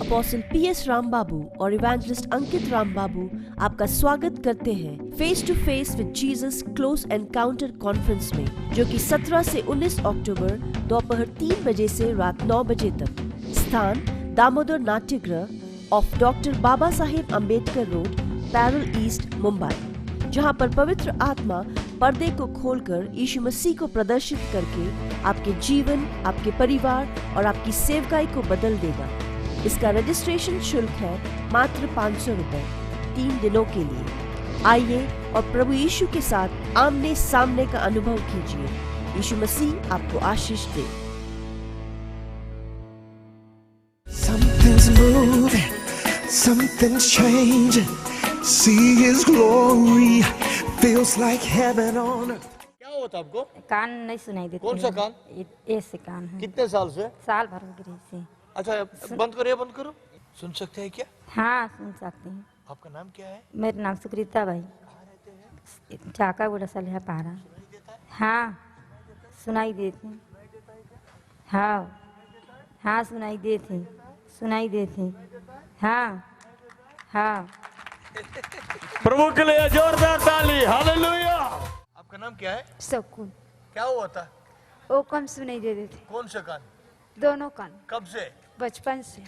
Apostle PS Ram Babu और evangelist Ankit Ram Babu आपका स्वागत करते हैं face to face with Jesus close encounter conference में, जो कि 17 से 19 अक्टूबर दोपहर 3 बजे से रात 9 बजे तक। स्थान Damodar Natyagruha of doctor Baba Saheb Ambedkar road, Parel east, Mumbai, जहां पर पवित्र आत्मा पर्दे को खोलकर यीशु मसीह को प्रदर्शित करके आपके जीवन, आपके परिवार और आपकी सेवकाई को बदल देगा। इसका रजिस्ट्रेशन शुल्क है मात्र 500 रुपए 3 दिनों के लिए। आइए और प्रभु यीशु के साथ आमने सामने का अनुभव कीजिए। यीशु मसीह आपको आशीष दे। Something's moving, something's changing. See His glory, feels like heaven on earth. क्या हुआ था आपको? कान नहीं सुनाई देते। कौन सा कान? ऐसे कान है। कितने साल से? साल भर हो गए से। अच्छा, बंद करो, ये बंद करो। सुन सकते हैं क्या? हाँ, सुन सकते हैं। आपका नाम क्या है? मेरा नाम सुकृता भाई। चाका गुड़ा सलिया पारा। हाँ, सुनाई देते। हाँ, हाँ सुनाई देते, सुनाई देते। हाँ, हाँ। प्रभु के लिए जोरदार ताली, हालेलुया। आपका नाम क्या है? सकून। क्या हुआ था? वो कम सुनाई दे देते, कौन सा कान? दोनों कान। कब से? बचपन से।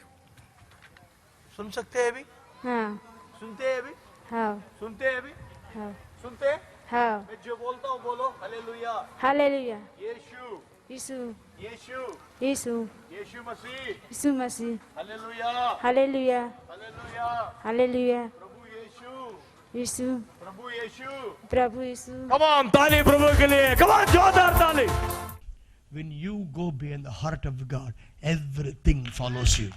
सुन सकते हैं अभी? हाँ, सुनते हैं अभी? हाँ, सुनते हैं अभी? हाँ, सुनते हैं? हाँ। मैं जो बोलता हूँ बोलो, hallelujah. Hallelujah. Yeshu, Yeshu, Yeshu, Yeshu, Yeshu Masih, Yeshu Masih. Hallelujah, hallelujah, hallelujah. Hallelujah. प्रभु यीशु, यीशु, प्रभु यीशु। प्रभु यीशु। Come on, ताली प्रभु के लिए। Come on, जोरदार ताली। When you go beyond the heart of God, everything follows you.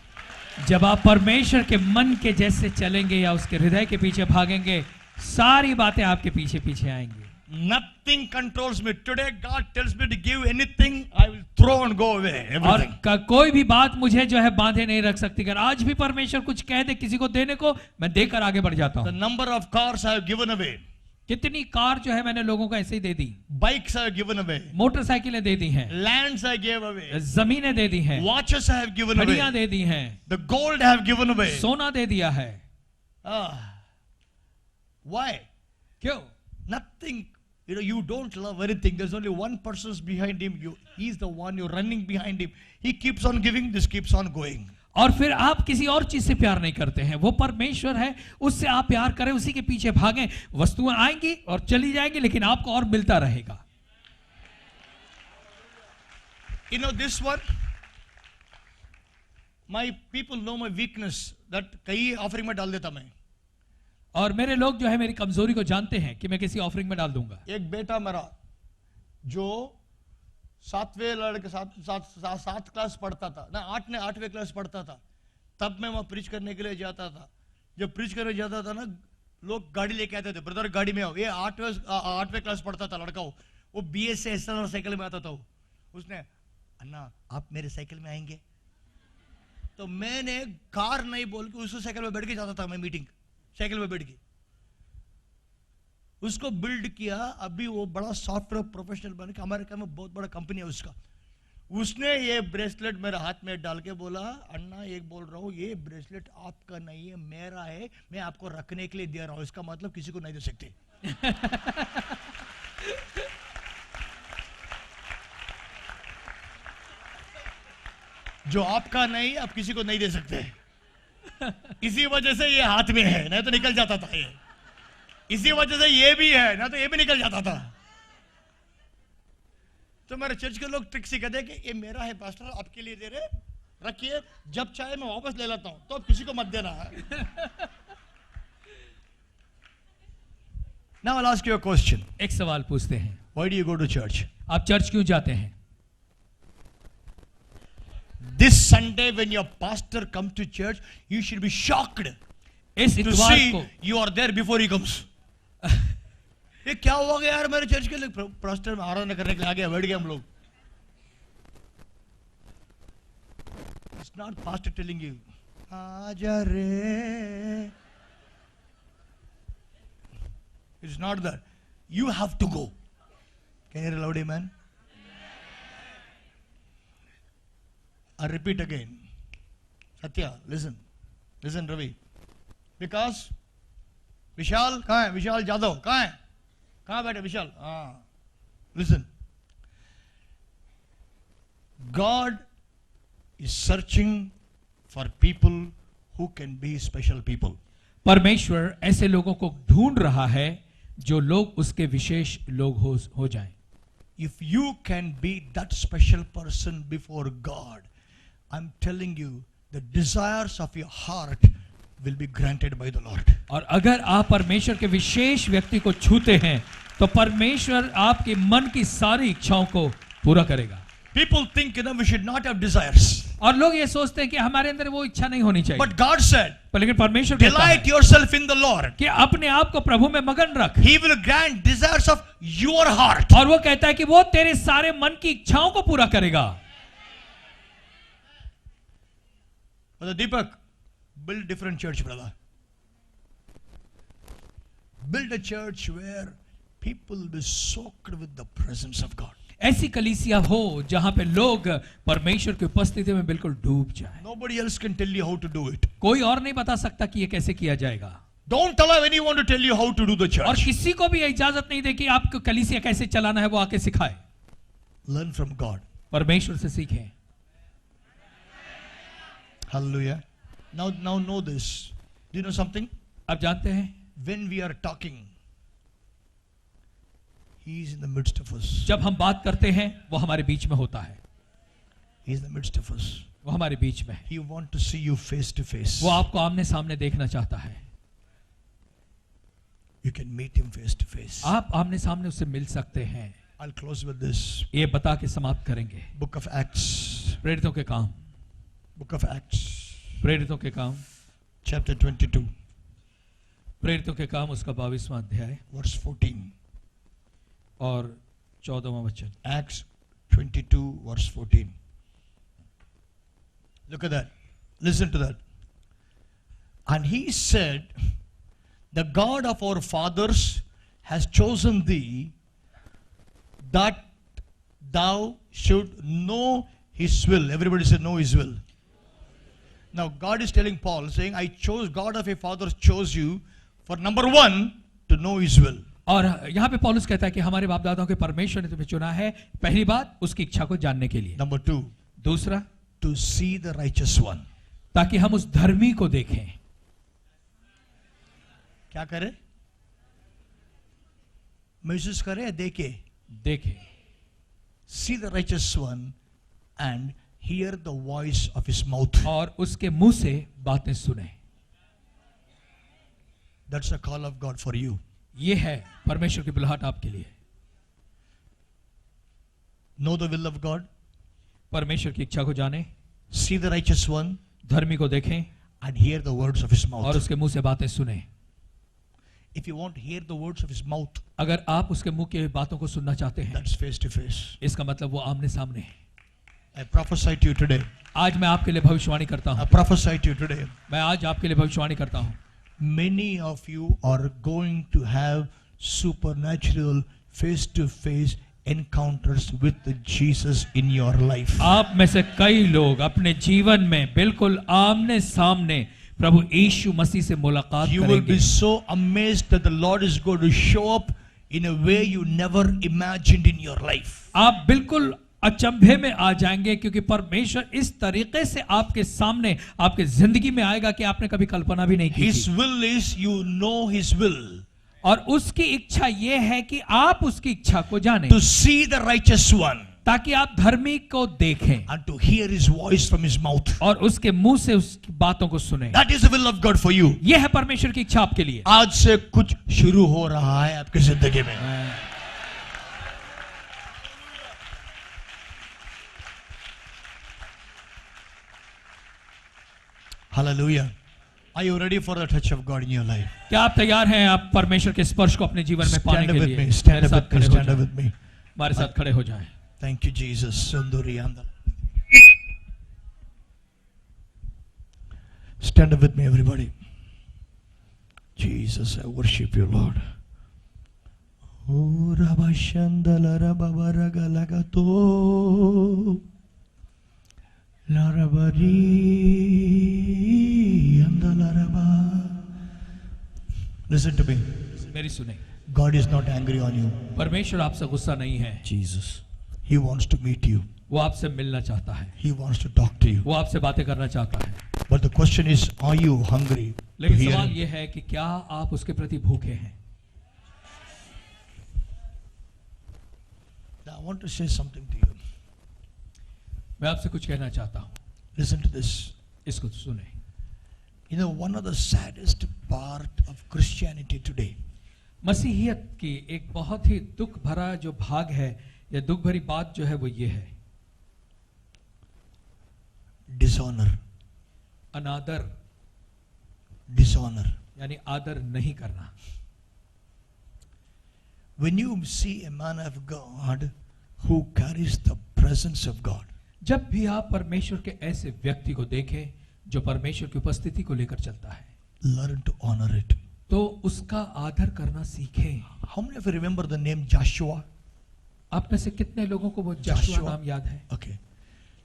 जब आप परमेश्वर के मन के जैसे चलेंगे या उसके हृदय के पीछे भागेंगे, सारी बातें आपके पीछे पीछे आएंगी। Nothing controls me. Today God tells me to give anything, I will throw and go away. और Everything. कोई भी बात मुझे जो है बांधे नहीं रख सकती। अगर आज भी परमेश्वर कुछ कह दे किसी को देने को, मैं देकर आगे बढ़ जाता The हूँ। number of cars I have given away. कितनी कार जो है मैंने लोगों को ऐसे ही दे दी, Bikes I have given away. मोटरसाइकिलें दे दी हैं, Lands I gave away. जमीनें दे दी हैं, Watches I have given घड़ियां away. दे दी हैं, The gold I have given away. सोना दे दिया है। Why? क्यों? Nothing. You don't love anything. There's only one person's behind him. He's the one you're running behind him. He keeps on giving, this keeps on going. और फिर आप किसी और चीज से प्यार नहीं करते हैं, वो परमेश्वर है, उससे आप प्यार करें, उसी के पीछे भागें। वस्तुएं आएंगी और चली जाएंगी, लेकिन आपको और मिलता रहेगा। You know this one? My people know my weakness. That कई ऑफरिंग में डाल देता मैं। और मेरे लोग जो है मेरी कमजोरी को जानते हैं कि मैं किसी ऑफरिंग में डाल दूंगा। एक बेटा मेरा जो 7वें लड़के 7 क्लास पढ़ता था ना, 8वें क्लास पढ़ता था, तब मैं वहां प्रीच करने के लिए जाता था। जब प्रीच करने जाता था ना, लोग गाड़ी लेके आते थे, ब्रदर गाड़ी में आओ। ये 8वें क्लास पढ़ता था लड़का, वो BS से SLR साइकिल में आता था। उसने, अन्ना आप मेरे साइकिल में आएंगे? तो मैंने कार नहीं बोल के उसको साइकिल में बैठ के जाता था मैं मीटिंग, साइकिल में बैठ के उसको बिल्ड किया। अभी वो बड़ा सॉफ्टवेयर प्रोफेशनल बन के अमेरिका में बहुत बड़ा कंपनी है उसका। उसने ये ब्रेसलेट मेरे हाथ में डाल के बोला, अन्ना एक बोल रहा हूं, ये ब्रेसलेट आपका नहीं है, मेरा है, मैं आपको रखने के लिए दे रहा हूं, इसका मतलब किसी को नहीं दे सकते। जो आपका नहीं, आप किसी को नहीं दे सकते। इसी वजह से ये हाथ में है, नहीं तो निकल जाता था ये। इसी वजह से ये भी है, ना तो ये भी निकल जाता था। तो मेरे चर्च के लोग ट्रिक से कहते हैं कि ये मेरा है पास्टर, आपके लिए दे रहे, रखिए, जब चाहे मैं वापस ले लेता हूं, तो अब किसी को मत देना है। Now I'll ask you a question. एक सवाल पूछते हैं, Why do you go to church? आप चर्च क्यों जाते हैं? This Sunday when your pastor comes to church, you should be shocked इस to इतवार see को you are there before he comes. ये क्या हुआ गया यार, मेरे चर्च के लिए पास्टर में आराधना करने के लिए आ गया, बैठ गए हम लोग। It's not pastor telling you, आजा रे। It's not that. You have to go. Can you hear a loud amen? I repeat again. Satya, listen Ravi. Because विशाल कहाँ है? विशाल जादव कहाँ है? कहाँ बैठे विशाल? हाँ, listen. God is searching for people who can be special people. परमेश्वर ऐसे लोगों को ढूंढ रहा है जो लोग उसके विशेष लोग हो जाएं। If you can be that special person before God, I'm telling you, the desires of your heart will be granted by the Lord. और अगर आप परमेश्वर के विशेष व्यक्ति को छूते हैं तो परमेश्वर आपके मन की सारी इच्छाओं को पूरा करेगा। People think, we should not have desires. और लोग ये सोचते हैं कि हमारे अंदर वो इच्छा नहीं होनी चाहिए। But God said, पर लेकिन परमेश्वर कहता delight है yourself in the Lord. कि अपने आप को प्रभु में मगन रख। He will grant desires of your heart. और वो कहता है कि वो तेरे सारे मन की इच्छाओं को पूरा करेगा। Brother Deepak, build different church, brother. Build a church where people will be soaked with the presence of God. ऐसी कलीसिया हो जहां पे लोग परमेश्वर की उपस्थिति में बिल्कुल डूब जाएं। Nobody else can tell you how to do it. कोई और नहीं बता सकता कि ये कैसे किया जाएगा। Don't allow anyone to tell you how to do the और church. किसी को भी इजाजत नहीं दे कि आपको कलीसिया कैसे चलाना है, वो आके सिखाए। Learn from God. परमेश्वर से सीखें। Hallelujah. Now know this. Do you know something? आप जानते हैं When we are talking, He is in the midst of us. जब हम बात करते हैं वो हमारे बीच में होता है। He is in the midst of us. वो हमारे बीच में है। He wants to see you face to face. वो आपको आमने सामने देखना चाहता है। You can meet Him face to face. आप आमने सामने उससे मिल सकते हैं। I'll close with this. ये बता के समाप्त करेंगे। Book of Acts. प्रेरितों के काम, Book of Acts. प्रेरितों के काम, Chapter 22. प्रेरितों के काम उसका 22वां अध्याय Verse 14. और 14वां वचन। Acts 22 verse 14. Look at that. Listen to that. And he said, the God of our fathers has chosen thee that thou should know his will. Everybody said know his will. Now God is telling Paul, saying, God of your fathers chose you for number one, to know his will. और यहाँ पे पौलुस कहता है कि हमारे बाप दादाओं के परमेश्वर ने तुम्हें चुना है, पहली बात उसकी इच्छा को जानने के लिए। Number two, दूसरा, to see the righteous one. ताकि हम उस धर्मी को देखें। क्या करें? महसूस करें या देखें? See the righteous one and hear the voice of his mouth. और उसके मुंह से बातें सुने। That's a call of God for you. ये है परमेश्वर की बुलाहट आपके लिए। Know the will of God. परमेश्वर की इच्छा को जाने, See the righteous one धर्मी को देखें and hear the words of his और mouth. उसके मुंह से बातें सुने। If you want to hear the words of his mouth, अगर आप उसके मुंह की बातों को सुनना चाहते हैं, that's face to face. इसका मतलब वो आमने सामने है। I prophesy to you today. आज मैं आपके लिए भविष्यवाणी करता I हूँ। prophesy to you today. मैं आज आपके लिए भविष्यवाणी करता हूँ। Many of you are going to have supernatural face-to-face encounters with Jesus in your life. आप में से कई लोग अपने जीवन में बिल्कुल आमने सामने प्रभु यीशु मसीह से मुलाकात You will be करेंगे। so amazed that the Lord is going to show up in a way you never imagined in your life. आप बिल्कुल अचंभे में आ जाएंगे क्योंकि परमेश्वर इस तरीके से आपके सामने आपके जिंदगी में आएगा कि आपने कभी कल्पना भी नहीं की His थी। will is you know his will. और उसकी इच्छा यह है कि आप उसकी इच्छा को जानें To see the righteous one ताकि आप धर्मी को देखें and to hear his voice from his mouth. और उसके मुंह से उसकी बातों को सुने। That is the will of God for you. यह है परमेश्वर की इच्छा आपके लिए। आज से कुछ शुरू हो रहा है आपकी जिंदगी में। Hallelujah. Are you ready for the touch of God in your life? क्या आप तैयार हैं आप परमेश्वर के स्पर्श को अपने जीवन में पाने Stand के up with लिए? me. Stand मेरे up साथ with me. खड़े हो Stand जाएं। up with me. हमारे साथ खड़े हो जाएं। Thank you, Jesus. Sundari Andal. Stand up with me, everybody. Jesus, I worship you, Lord. Oh, Rabba Shandala Rabba Baragalagato. Listen to me. मेरी सुने, God is not angry on you. परमेश्वर आपसे गुस्सा नहीं है, Jesus. He wants to meet you. वो आपसे मिलना चाहता है, He wants to talk to you. वो आपसे बातें करना चाहता है। But the question is, are you hungry to लेकिन hear सवाल him? ये है कि क्या आप उसके प्रति भूखे हैं? Now, I want to say something to you. मैं आपसे कुछ कहना चाहता हूँ, Listen to this. इसको सुने। You know, one of the saddest part of Christianity today मसीहियत की एक बहुत ही दुख भरा जो भाग है या दुख भरी बात जो है वो ये है, dishonor. अनादर, Dishonor. यानी आदर नहीं करना। When you see a man of God who carries the presence of God, जब भी आप परमेश्वर के ऐसे व्यक्ति को देखें जो परमेश्वर की उपस्थिति को लेकर चलता है, learn to honor it. तो उसका आदर करना सीखें। How many of you remember the name Joshua? आप में से कितने लोगों को वो जोशुआ Joshua. नाम याद है? Okay.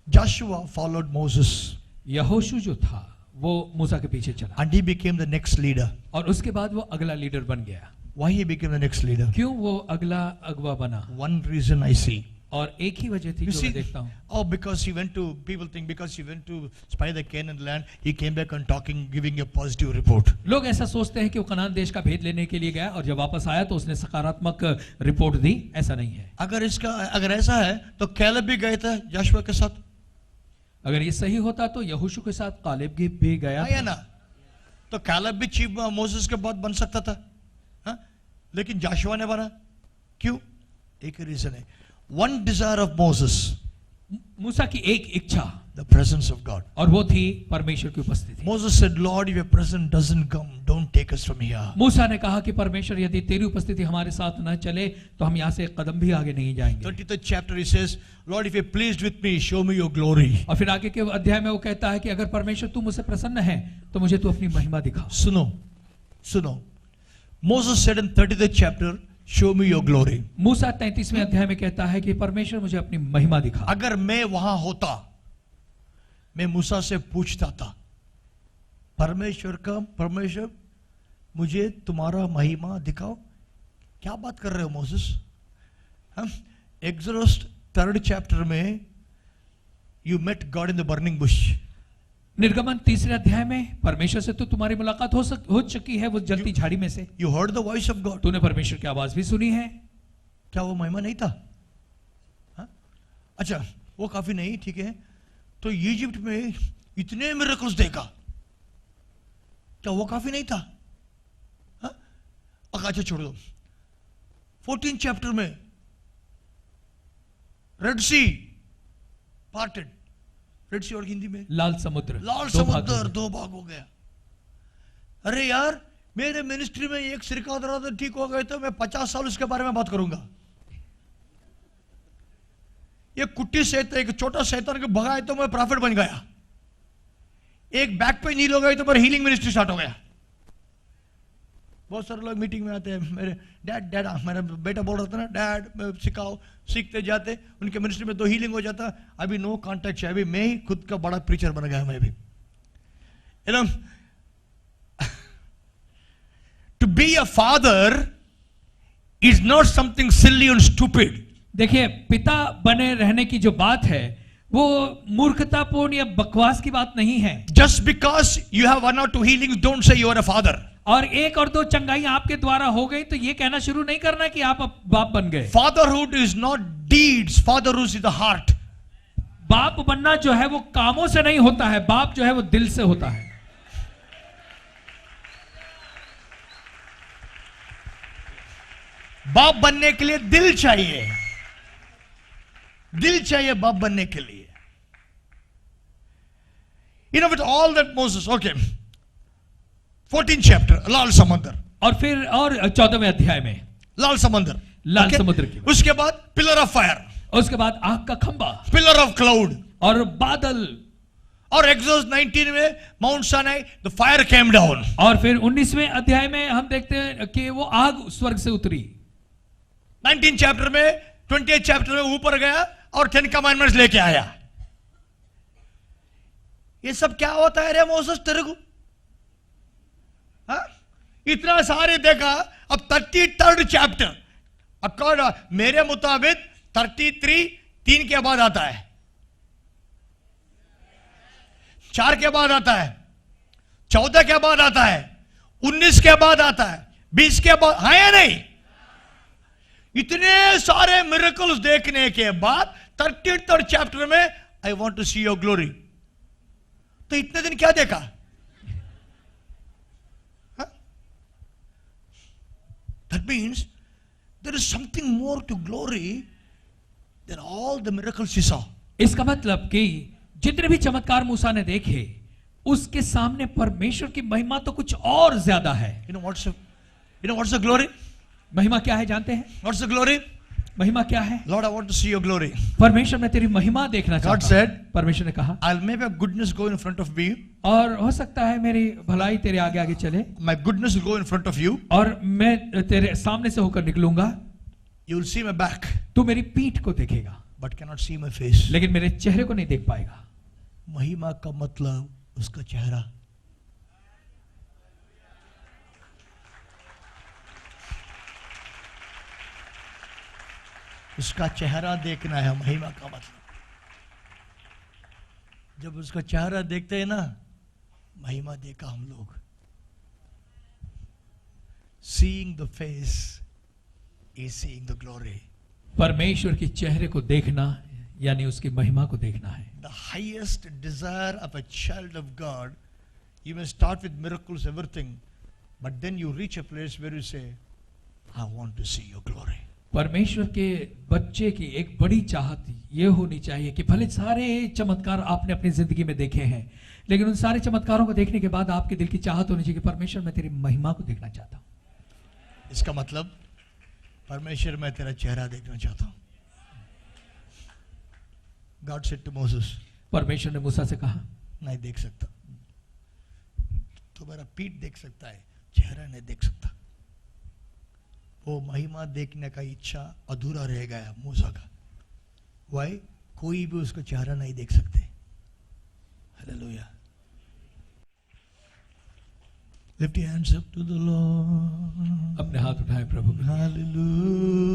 Joshua followed Moses यहोशू जो था वो मूसा के पीछे चला and he became the next leader. और उसके बाद वो अगला लीडर बन गया। Why he became the next leader? क्यों वो अगला अगवा बना? One reason I see. और एक ही वजह थी You जो see, मैं देखता हूँ, oh, because he went to, people think because he went to spy the Canaan land, he came back and talking, giving a positive report. लोग ऐसा सोचते हैं कि वो कनान देश का भेद लेने के लिए गया और जब वापस आया तो उसने सकारात्मक रिपोर्ट दी। ऐसा नहीं है। अगर ऐसा है तो कैलेब भी गए थे जोशुआ के साथ, अगर ये सही होता तो यहोशू के साथ कालेब भी गया है ना? तो कैलेब भी चीफ मोसेस के बाद बन सकता था, हाँ? लेकिन जोशुआ ने बना। क्यों? एक रीजन है, one desire of Moses, मूसा की एक इच्छा the presence of God. और वो थी परमेश्वर की उपस्थिति। Moses said, Lord, if your presence doesn't come, don't take us from here. मूसा ने कहा कि परमेश्वर यदि तेरी उपस्थिति हमारे साथ न चले तो हम यहाँ से एक कदम भी आगे नहीं जाएंगे। 33rd chapter he says, Lord, if you're pleased with me, show me your glory. और फिर आगे के अध्याय में वो कहता है कि अगर परमेश्वर तू मुझसे प्रसन्न है तो मुझे तू अपनी महिमा दिखा। सुनो, Moses said in 33rd chapter, show me your glory. मूसा 33वें अध्याय में कहता है कि परमेश्वर मुझे अपनी महिमा दिखा। अगर मैं वहां होता, मैं मूसा से पूछता था, परमेश्वर मुझे तुम्हारा महिमा दिखाओ। क्या बात कर रहे हो मोसेस? हम एक्सोडस 3rd chapter में you met God in the burning bush. निर्गमन 3 अध्याय में परमेश्वर से तो तुम्हारी मुलाकात हो चुकी है वो जलती झाड़ी में से। You heard the voice of God. तूने परमेश्वर की आवाज भी सुनी है। क्या वो महिमा नहीं था? हा? अच्छा, वो काफी नहीं, ठीक है। तो इजिप्ट में इतने मिरेकल्स देखा, क्या वो काफी नहीं था? हा? अच्छा छोड़ दो। 14th chapter में रेड सी पार्टेड, रेड सी और हिंदी में लाल समुद्र दो भाग हो गया। अरे यार, मेरे मिनिस्ट्री में एक सिरका ठीक हो गए तो मैं 50 साल उसके बारे में बात करूंगा। ये कुट्टी शैतान, एक छोटा शैतान को भगाए तो मैं प्रॉफिट बन गया। एक बैक पे नील हो गई तो मेरा हीलिंग मिनिस्ट्री स्टार्ट हो गया। बहुत सारे लोग मीटिंग में आते हैं, मेरे डैड मेरा बेटा बोल रहा था ना, डैड सिखाओ, सीखते जाते, उनके मिनिस्ट्री में 2 हीलिंग हो जाता। अभी नो कॉन्टेक्ट है, अभी मैं ही खुद का बड़ा प्रीचर बन गया। मैं भी to be a father is not something silly and stupid. देखिए, पिता बने रहने की जो बात है वो मूर्खतापूर्ण या बकवास की बात नहीं है। Just because you have 1 or 2 healings, don't say you are a father. और 1 और 2 चंगाई आपके द्वारा हो गई तो ये कहना शुरू नहीं करना कि आप बाप बन गए। Fatherhood is not deeds, fatherhood is the heart. बाप बनना जो है वो कामों से नहीं होता है, बाप जो है वो दिल से होता है। बाप बनने के लिए दिल चाहिए, दिल चाहिए बाप बनने के लिए। You know, with all that Moses, okay, 14th chapter, लाल समंदर, और फिर और 14वें अध्याय में लाल समंदर, लाल समुद्र की, उसके बाद पिलर ऑफ फायर, उसके बाद आग का खंबा, पिलर ऑफ क्लाउड और बादल, और एक्सोडस 19 में mount Sinai, the fire came down, और फिर 19वें अध्याय में हम देखते हैं कि वो आग स्वर्ग से उतरी। 19th chapter में 20th chapter में ऊपर गया और 10 commandments लेके आया। ये सब क्या होता है रे मोसेस तेरे को? हाँ? इतना सारे देखा, अब 33rd चैप्टर अकॉर्ड मेरे मुताबिक 33 3 के बाद आता है, 4 के बाद आता है, 14 के बाद आता है, 19 के बाद आता है, 20 के बाद, है या नहीं? इतने सारे मिरेकल्स देखने के बाद 33rd चैप्टर में I want to see your glory. तो इतने दिन क्या देखा? That means there is something more to glory than all the miracles he saw. इसका मतलब कि जितने भी चमत्कार मूसा ने देखे उसके सामने परमेश्वर की महिमा तो कुछ और ज्यादा है। You know what's the glory? महिमा क्या है जानते हैं? What's the glory? महिमा क्या है? Lord, I want to see your glory. परमेश्वर मैं तेरी महिमा देखना God चाहता said, हूं। परमेश्वर ने कहा, I'll make my goodness go in front of me. और हो सकता है मेरी भलाई तेरे आगे आगे चले, My goodness will go in front of you. और मैं तेरे सामने से होकर निकलूंगा। You will see my back, तू मेरी पीठ को देखेगा but cannot see my face. लेकिन मेरे चेहरे को नहीं देख पाएगा। महिमा का मतलब उसका चेहरा। उसका चेहरा देखना है महिमा का मतलब। जब उसका चेहरा देखते हैं ना, महिमा देखा हम लोग। Seeing the face is seeing the glory. परमेश्वर के चेहरे को देखना यानी उसकी महिमा को देखना है। The highest desire of a child of God, you may start with miracles, everything, but then you reach a place where you say, I want to see your glory. परमेश्वर के बच्चे की एक बड़ी चाहत ये होनी चाहिए कि भले सारे चमत्कार आपने अपनी जिंदगी में देखे हैं, लेकिन उन सारे चमत्कारों को देखने के बाद आपके दिल की चाहत होनी चाहिए कि परमेश्वर मैं तेरी महिमा को देखना चाहता हूं। इसका मतलब परमेश्वर मैं तेरा चेहरा देखना चाहता हूं। God said to Moses, परमेश्वर ने मूसा से कहा, नहीं देख सकता, तो मेरा पीठ देख सकता है, चेहरा नहीं देख सकता। वो महिमा देखने का इच्छा अधूरा रह गया मूसा का। Why? कोई भी उसका चेहरा नहीं देख सकते। Hallelujah. Lift your hands up to the Lord. अपने हाथ उठाए प्रभु के। Hallelujah.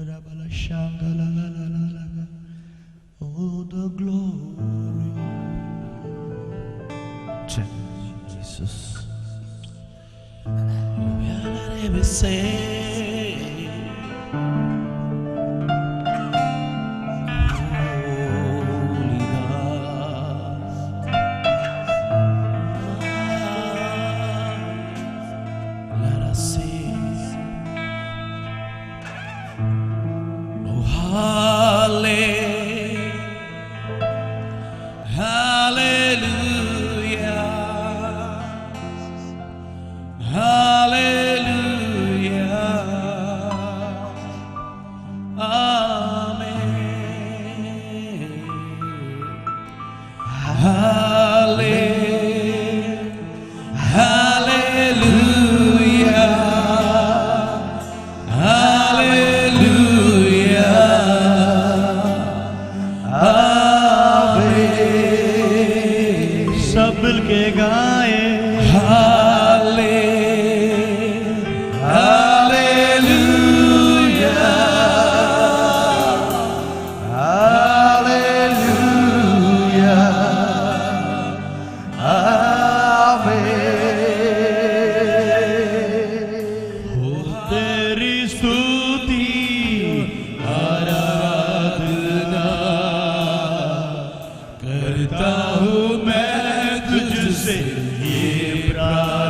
Rabala shangala la la la la la. Oh, the glory. Jesus. We say, Holy God. Let us sing. Oh, hallelujah. Hallelujah. Amen. Hallelujah. Hallelujah. Amen. सब मिल के गाए करता हूँ मैं तुझसे ये प्रार्थना।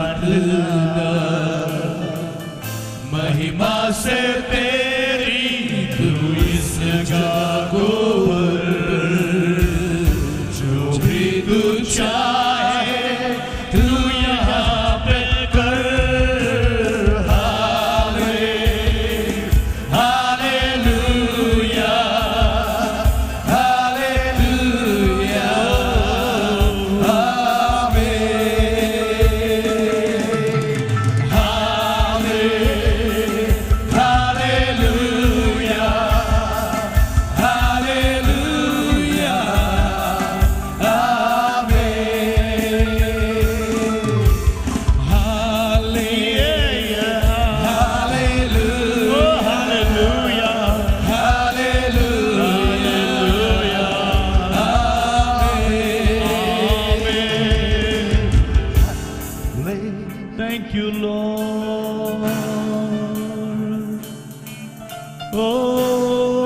Thank you, Lord.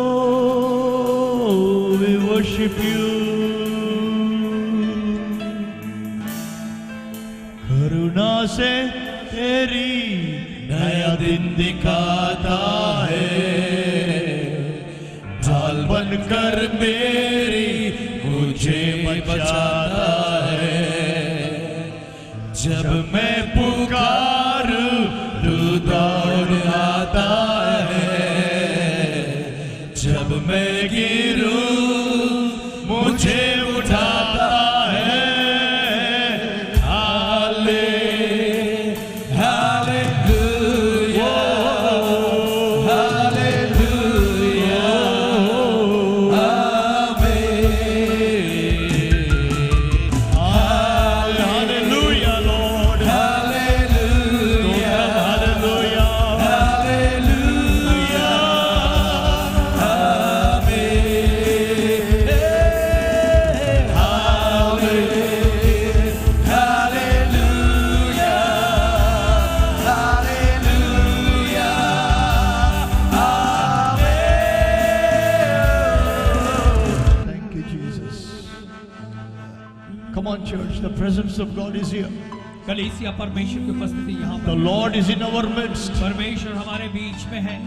Oh, we worship you. करुणा से तेरी नया दिन दिखाता है, ढाल बनकर मेरी मुझे बचाता है। जब मैं पुकारूं तू दौड़ आता है, जब मैं गिरूं मुझे उठाता है। हाले hallelujah hallelujah Hallelujah, Lord. Hallelujah. Hallelujah. Hallelujah. Thank you, Jesus. Come on, church. The presence of God is here. कलीसिया परमेश्वर की उपस्थिति यहाँ The पर, Lord is in our midst. परमेश्वर हमारे बीच में है।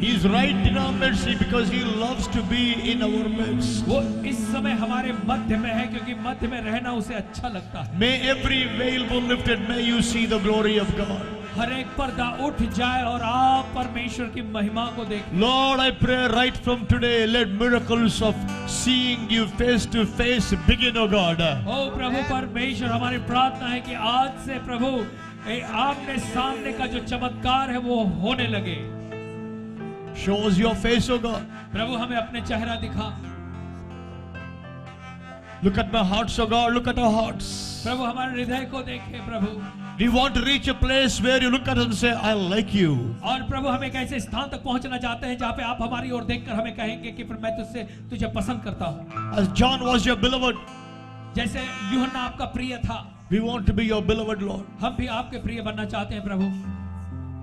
He is right in our midst because He loves to be in our midst. वो इस समय हमारे मध्य में है क्योंकि मध्य में रहना उसे अच्छा लगता है। May every veil be lifted. May you see the glory of God. हर एक पर्दा उठ जाए और आप परमेश्वर की महिमा को देखें। Lord, I pray right from today, let miracles of seeing you face to face begin, oh God. ओ प्रभु परमेश्वर, हमारी प्रार्थना है कि आज से प्रभु आमने सामने का जो चमत्कार है वो होने लगे। Show us your face, oh God. प्रभु हमें अपने चेहरा दिखा। Look at my hearts, oh God. Look at our hearts. प्रभु हमारे हृदय को देखे प्रभु। We want to reach a place where you look at us and say, I like you. और प्रभु हम एक ऐसे स्थान तक पहुंचना चाहते हैं जहाँ पे आप हमारी ओर देखकर हमें कहेंगे कि मैं तुझे पसंद करता हूँ। As John was your beloved, जैसे यूहन्ना आपका प्रिय था, we want to be your beloved, Lord. हम भी आपके प्रिय बनना चाहते हैं प्रभु।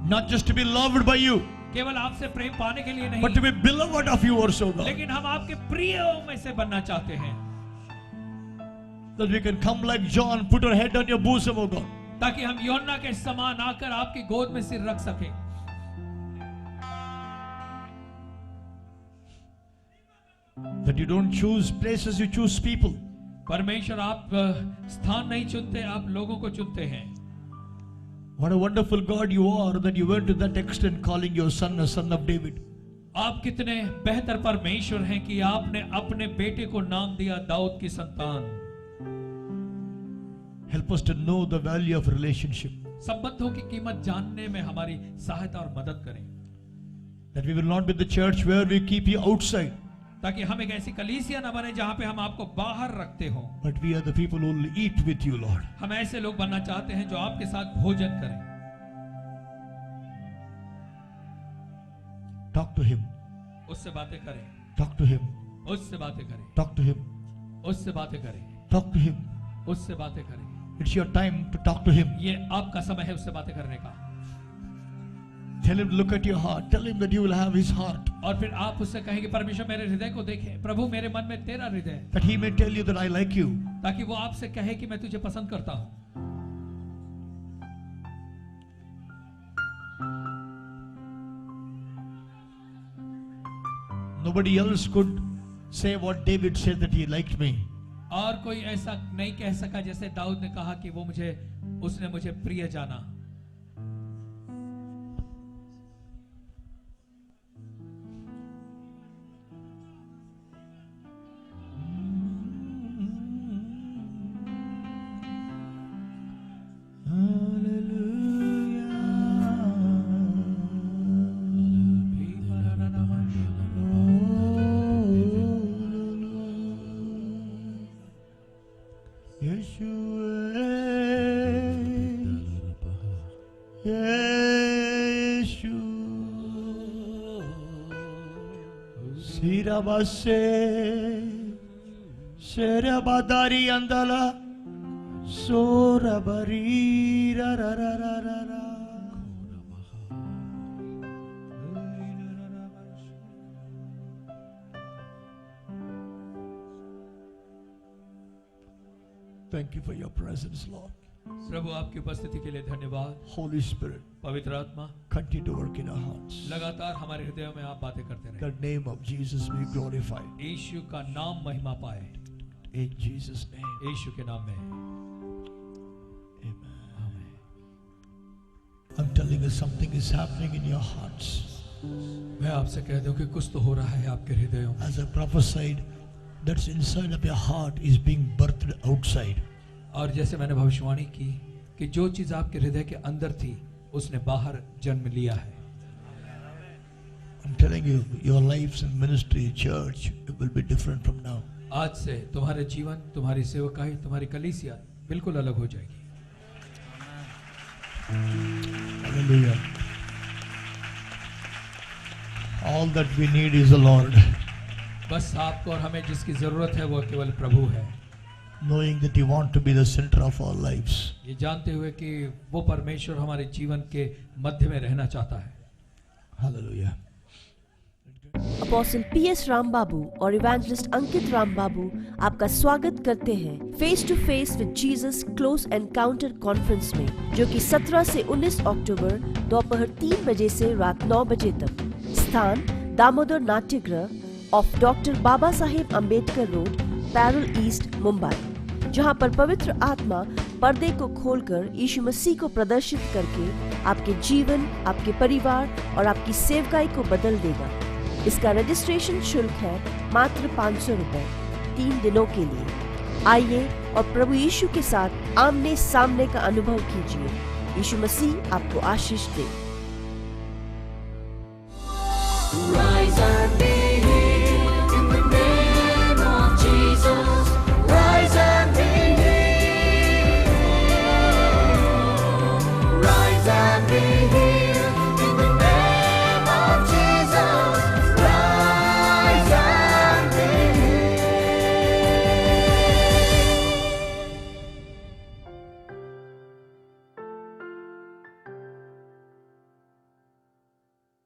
Not just to be loved by you, केवल आपसे प्रेम पाने के लिए but to नहीं, be beloved of you also, God. लेकिन हम आपके प्रियों में से बनना चाहते हैं, That we can come like John, put our head on your bosom, oh God. ताकि हम यूहन्ना के समान आकर आपकी गोद में सिर रख सके। That you don't choose places, you choose people. परमेश्वर आप स्थान नहीं चुनते, आप लोगों को चुनते हैं। What a wonderful God you are that you went to that extent calling your son a son of David. आप कितने बेहतर परमेश्वर हैं कि आपने अपने बेटे को नाम दिया दाऊद की संतान। Help us to know the value of relationship. संबंधों की कीमत जानने में हमारी सहायता और मदद करें, That we will not be the church where we keep you outside, ताकि हम एक ऐसी कलीसिया न बने जहां पे हम आपको बाहर रखते हो। but we are the people who will eat with you, Lord. हम ऐसे लोग बनना चाहते हैं जो आपके साथ भोजन करें। Talk to him. उससे बातें करें, Talk to him. उससे बातें करें, Talk to him. उससे बातें करें, Talk to him. उससे बातें करें। It's your time to talk to him. ये आपका समय है उससे बातें करने का। Tell him to look at your heart. Tell him that you will have his heart. और फिर आप उससे कहेंगे परमेश्वर मेरे हृदय को देखे, प्रभु मेरे मन में तेरा हृदय, That he may tell you that I like you. ताकि वो आपसे कहे कि मैं तुझे पसंद करता हूं। Nobody else could say what David said, that he liked me. और कोई ऐसा नहीं कह सका जैसे दाऊद ने कहा कि उसने मुझे प्रिय जाना। Sirabase Serabadari andala सोरा बरी रा रा रा रा रा रा। Thank you for your presence, Lord. प्रभु आपकी उपस्थिति के लिए धन्यवाद। Holy Spirit, पवित्र आत्मा continue to work in our hearts. लगातार हमारे हृदयों में आप बातें करते रहे। The name of Jesus be glorified. यीशु का नाम महिमा पाए। In Jesus' name. यीशु के नाम में Amen. I'm telling you, something is happening in your hearts. मैं आपसे कह दूं कि कुछ तो हो रहा है आपके हृदयों में। As I prophesied, that's inside of your heart is being birthed outside. और जैसे मैंने भविष्यवाणी की कि जो चीज आपके हृदय के अंदर थी उसने बाहर जन्म लिया है। I'm telling you, your lives and ministry, church, it will be different from now. आज से तुम्हारे जीवन, तुम्हारी सेवकाई, तुम्हारी कलीसिया बिल्कुल अलग हो जाएगी। Hallelujah. All that we need is the Lord. बस आपको और हमें जिसकी जरूरत है वो केवल प्रभु है। Knowing that He wants to be the center of our lives. ये जानते हुए कि वो परमेश्वर हमारे जीवन के मध्य में रहना चाहता है। Hallelujah. Apostle PS Ram Babu और इवेंजलिस्ट अंकित राम बाबू आपका स्वागत करते हैं face to face with Jesus close encounter conference में, जो कि 17 से 19 अक्टूबर दोपहर 3 बजे से रात 9 बजे तक। स्थान Damodar Natyagruha of doctor Baba Saheb Ambedkar road, Parel east, Mumbai, जहां पर पवित्र आत्मा पर्दे को खोलकर यीशु मसीह को प्रदर्शित करके आपके जीवन, आपके परिवार और आपकी सेवकाई को बदल देगा। इसका रजिस्ट्रेशन शुल्क है मात्र 500 रुपए 3 दिनों के लिए। आइए और प्रभु यीशु के साथ आमने सामने का अनुभव कीजिए। यीशु मसीह आपको आशीष दे। Rise